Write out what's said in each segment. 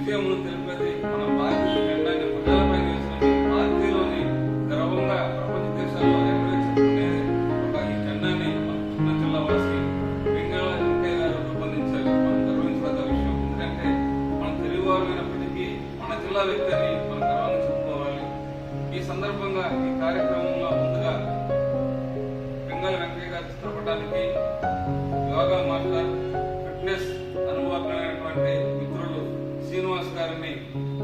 విజయమును తెలిపేది మన భారతీయ జెండాని భుజాలపై వేసుకుని భారతీయులని గర్వంగా ప్రపంచ దేశాల్లో ఎగరవేసుకునే ఒక ఈ జెండాని మన చిన్న జిల్లా వాసి వెంగళ వెంకయ్య గారు రూపొందించారు. మనం గర్వించదగ్గ విషయం. ఎందుకంటే మన తెలుగువారు అయినప్పటికీ మన జిల్లా వ్యక్తిని మనం గర్వంగా చెప్పుకోవాలి. ఈ సందర్భంగా ఈ కార్యక్రమంలో ముందుగా వెంగళ వెంకయ్య గారి చిత్రపటానికి యోగా మాస్టర్, ఫిట్నెస్ అనుభవజ్ఞులైనటువంటి మిత్రులు శ్రీనివాస్ గారిని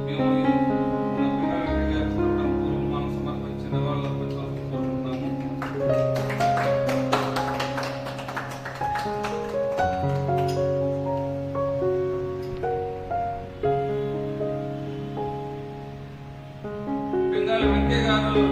మేము వెంగళ వెంకయ్య గారి చిత్రపటం పూర్వం మనం సమర్పించిన నివాళులు అర్పించాలని కోరుకుంటున్నాము. వెంగళ వెంకయ్య గారు